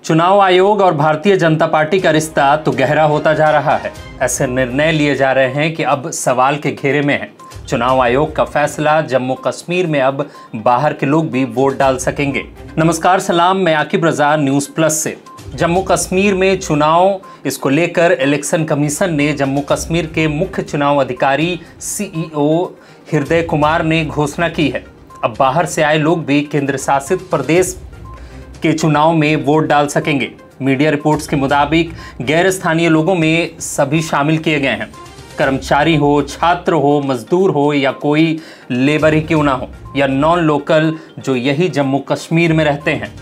चुनाव आयोग और भारतीय जनता पार्टी का रिश्ता तो गहरा होता जा रहा है। ऐसे निर्णय लिए जा रहे हैं कि अब सवाल के घेरे में है। चुनाव आयोग का फैसला, जम्मू कश्मीर में अब बाहर के लोग भी वोट डाल सकेंगे। नमस्कार, सलाम, मैं आकिब रजा न्यूज़ प्लस से। जम्मू कश्मीर में चुनाव, इसको लेकर इलेक्शन कमीशन ने जम्मू कश्मीर के मुख्य चुनाव अधिकारी CEO हृदय कुमार ने घोषणा की है। अब बाहर से आए लोग भी केंद्र शासित प्रदेश के चुनाव में वोट डाल सकेंगे। मीडिया रिपोर्ट्स के मुताबिक गैर स्थानीय लोगों में सभी शामिल किए गए हैं। कर्मचारी हो, छात्र हो, मजदूर हो या कोई लेबर ही क्यों ना हो, या नॉन लोकल जो यही जम्मू कश्मीर में रहते हैं।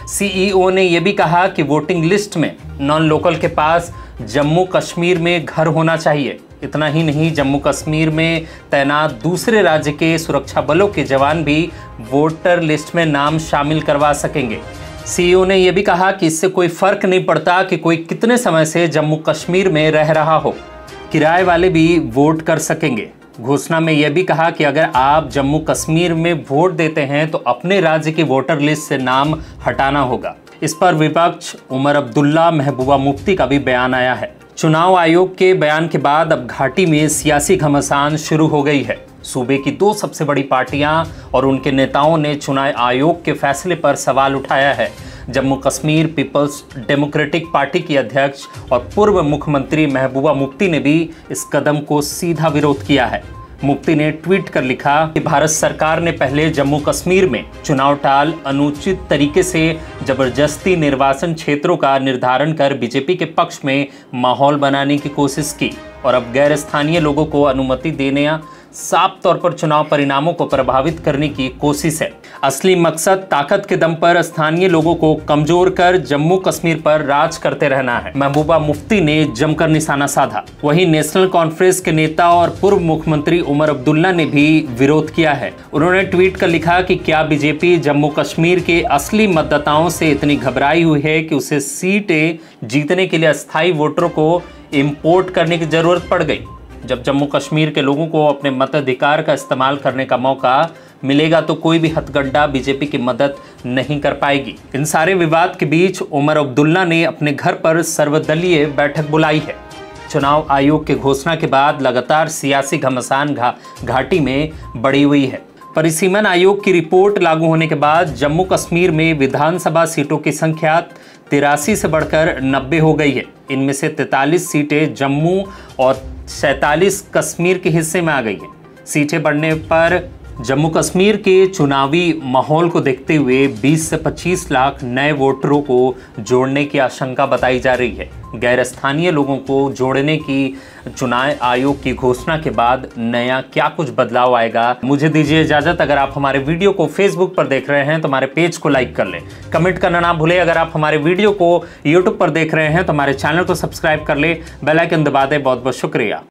CEO ने यह भी कहा कि वोटिंग लिस्ट में नॉन लोकल के पास जम्मू कश्मीर में घर होना चाहिए। इतना ही नहीं, जम्मू कश्मीर में तैनात दूसरे राज्य के सुरक्षा बलों के जवान भी वोटर लिस्ट में नाम शामिल करवा सकेंगे। CEO ने यह भी कहा कि इससे कोई फर्क नहीं पड़ता कि कोई कितने समय से जम्मू कश्मीर में रह रहा हो, किराए वाले भी वोट कर सकेंगे। घोषणा में यह भी कहा कि अगर आप जम्मू कश्मीर में वोट देते हैं तो अपने राज्य की वोटर लिस्ट से नाम हटाना होगा। इस पर विपक्ष उमर अब्दुल्ला, महबूबा मुफ्ती का भी बयान आया है। चुनाव आयोग के बयान के बाद अब घाटी में सियासी घमासान शुरू हो गई है। सूबे की दो सबसे बड़ी पार्टियां और उनके नेताओं ने चुनाव आयोग के फैसले पर सवाल उठाया है। Jammu Kashmir Peoples Democratic Party की अध्यक्ष और पूर्व मुख्यमंत्री महबूबा मुफ्ती ने भी इस कदम को सीधा विरोध किया है। मुफ्ती ने ट्वीट कर लिखा कि भारत सरकार ने पहले जम्मू कश्मीर में चुनाव टाल अनुचित तरीके से जबरदस्ती निर्वाचन क्षेत्रों का निर्धारण कर बीजेपी के पक्ष में माहौल बनाने की कोशिश की और अब गैर स्थानीय लोगों को अनुमति देने या साफ तौर पर चुनाव परिणामों को प्रभावित करने की कोशिश है। असली मकसद ताकत के दम पर स्थानीय लोगों को कमजोर कर जम्मू कश्मीर पर राज करते रहना है। महबूबा मुफ्ती ने जमकर निशाना साधा। वहीं नेशनल कॉन्फ्रेंस के नेता और पूर्व मुख्यमंत्री उमर अब्दुल्ला ने भी विरोध किया है। उन्होंने ट्वीट कर लिखा कि क्या बीजेपी जम्मू कश्मीर के असली मतदाताओं से इतनी घबराई हुई है कि उसे सीटें जीतने के लिए अस्थायी वोटरों को इम्पोर्ट करने की जरूरत पड़ गई। जब जम्मू कश्मीर के लोगों को अपने मताधिकार का इस्तेमाल करने का मौका मिलेगा तो कोई भी हथकंडा बीजेपी की मदद नहीं कर पाएगी। इन सारे विवाद के बीच उमर अब्दुल्ला ने अपने घर पर सर्वदलीय बैठक बुलाई है। चुनाव आयोग की घोषणा के बाद लगातार सियासी घमासान घाटी में बढ़ी हुई है। परिसीमन आयोग की रिपोर्ट लागू होने के बाद जम्मू कश्मीर में विधानसभा सीटों की संख्या 83 से बढ़कर 90 हो गई है। इनमें से 43 सीटें जम्मू और 47 कश्मीर के हिस्से में आ गई है। सीटें बढ़ने पर जम्मू कश्मीर के चुनावी माहौल को देखते हुए 20 से 25 लाख नए वोटरों को जोड़ने की आशंका बताई जा रही है। गैर स्थानीय लोगों को जोड़ने की चुनाव आयोग की घोषणा के बाद नया क्या कुछ बदलाव आएगा। मुझे दीजिए इजाजत। अगर आप हमारे वीडियो को फेसबुक पर देख रहे हैं तो हमारे पेज को लाइक कर लें, कमेंट करना ना भूलें। अगर आप हमारे वीडियो को यूट्यूब पर देख रहे हैं तो हमारे चैनल को सब्सक्राइब कर लें, बेल आइकन दबा दें। बहुत बहुत शुक्रिया।